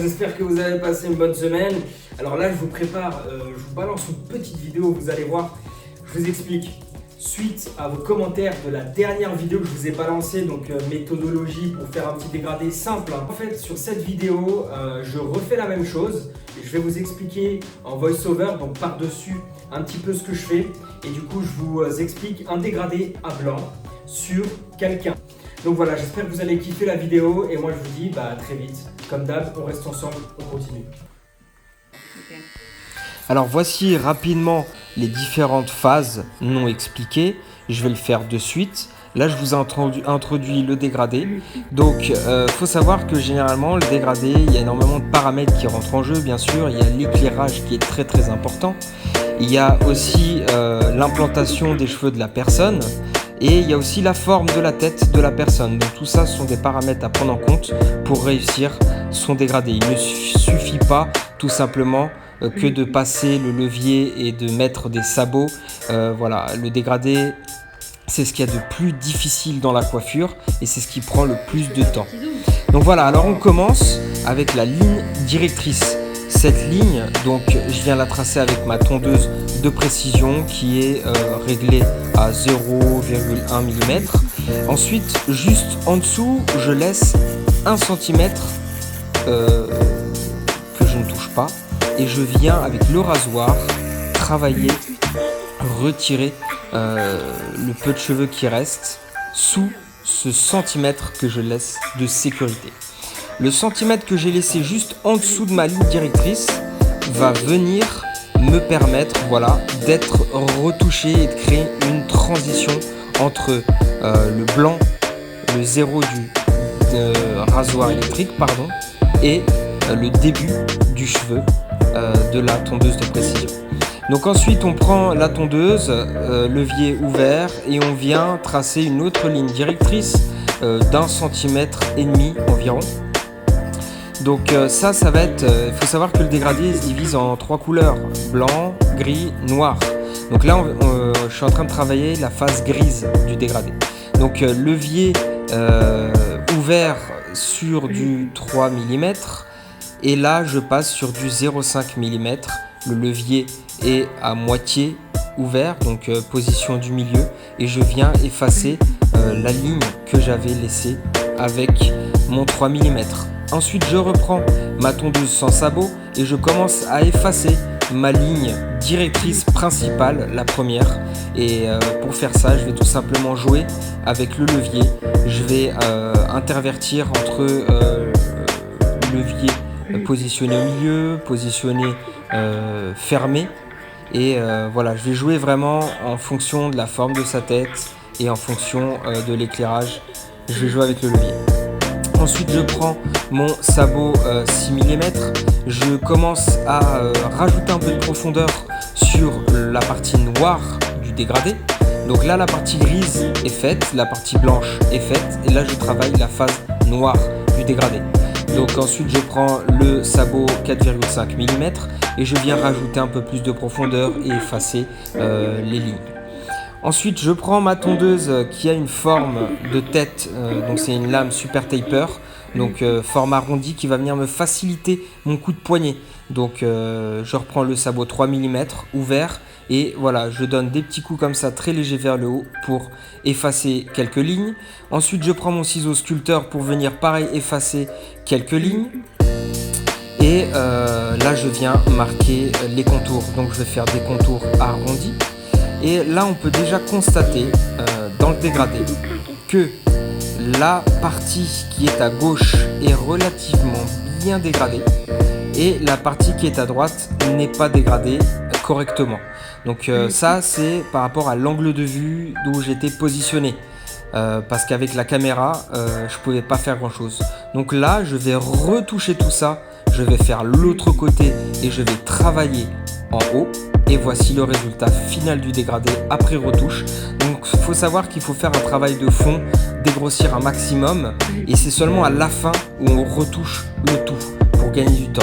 j'espère que vous avez passé une bonne semaine. Alors là, je vous prépare, je vous balance une petite vidéo, vous allez voir, je vous explique. Suite à vos commentaires de la dernière vidéo que je vous ai balancée, donc méthodologie pour faire un petit dégradé simple. En fait, sur cette vidéo, je refais la même chose et je vais vous expliquer en voice-over, donc par-dessus un petit peu ce que je fais. Et du coup, je vous explique un dégradé à blanc sur quelqu'un. Donc voilà, j'espère que vous allez kiffer la vidéo et moi je vous dis à très vite. Comme d'hab, on reste ensemble, on continue. Okay. Alors voici rapidement les différentes phases non expliquées. Je vais le faire de suite. Là, je vous ai introduit le dégradé. Donc, faut savoir que généralement, le dégradé, il y a énormément de paramètres qui rentrent en jeu. Bien sûr, il y a l'éclairage qui est très très important. Il y a aussi l'implantation des cheveux de la personne. Et il y a aussi la forme de la tête de la personne. Donc tout ça sont des paramètres à prendre en compte pour réussir son dégradé. Il ne suffit pas tout simplement que de passer le levier et de mettre des sabots. Voilà, le dégradé, c'est ce qu'il y a de plus difficile dans la coiffure et c'est ce qui prend le plus de temps. Donc voilà, alors on commence avec la ligne directrice. Cette ligne, donc je viens la tracer avec ma tondeuse de précision qui est réglée à 0,1 mm. Ensuite, juste en dessous, je laisse 1 cm que je ne touche pas et je viens avec le rasoir travailler, retirer le peu de cheveux qui reste sous ce centimètre que je laisse de sécurité. Le centimètre que j'ai laissé juste en dessous de ma ligne directrice va venir me permettre d'être retouché et de créer une transition entre le blanc, le zéro du rasoir électrique et le début du cheveu de la tondeuse de précision. Donc ensuite on prend la tondeuse, levier ouvert et on vient tracer une autre ligne directrice d'1,5 cm environ. Donc ça va être, il faut savoir que le dégradé se divise en 3 couleurs, blanc, gris, noir. Donc là je suis en train de travailler la phase grise du dégradé. Donc levier ouvert sur du 3 mm et là je passe sur du 0,5 mm. Le levier est à moitié ouvert, donc position du milieu et je viens effacer la ligne que j'avais laissée avec mon 3 mm. Ensuite, je reprends ma tondeuse sans sabot et je commence à effacer ma ligne directrice principale, la première. Et pour faire ça, je vais tout simplement jouer avec le levier. Je vais intervertir entre levier positionné au milieu, positionné fermé. Et voilà, je vais jouer vraiment en fonction de la forme de sa tête et en fonction de l'éclairage. Je vais jouer avec le levier. Ensuite, je prends mon sabot 6 mm, je commence à rajouter un peu de profondeur sur la partie noire du dégradé. Donc là, la partie grise est faite, la partie blanche est faite et là, je travaille la phase noire du dégradé. Donc ensuite, je prends le sabot 4,5 mm et je viens rajouter un peu plus de profondeur et effacer les lignes. Ensuite, je prends ma tondeuse qui a une forme de tête, donc c'est une lame super taper, donc forme arrondie qui va venir me faciliter mon coup de poignet. Donc je reprends le sabot 3 mm ouvert et voilà, je donne des petits coups comme ça très légers vers le haut pour effacer quelques lignes. Ensuite, je prends mon ciseau sculpteur pour venir pareil effacer quelques lignes. Et là, je viens marquer les contours, donc je vais faire des contours arrondis. Et là, on peut déjà constater dans le dégradé que la partie qui est à gauche est relativement bien dégradée et la partie qui est à droite n'est pas dégradée correctement. Donc ça, c'est par rapport à l'angle de vue d'où j'étais positionné. Parce qu'avec la caméra, je pouvais pas faire grand chose. Donc là, je vais retoucher tout ça. Je vais faire l'autre côté et je vais travailler en haut. Et voici le résultat final du dégradé après retouche. Donc il faut savoir qu'il faut faire un travail de fond, dégrossir un maximum. Et c'est seulement à la fin où on retouche le tout pour gagner du temps.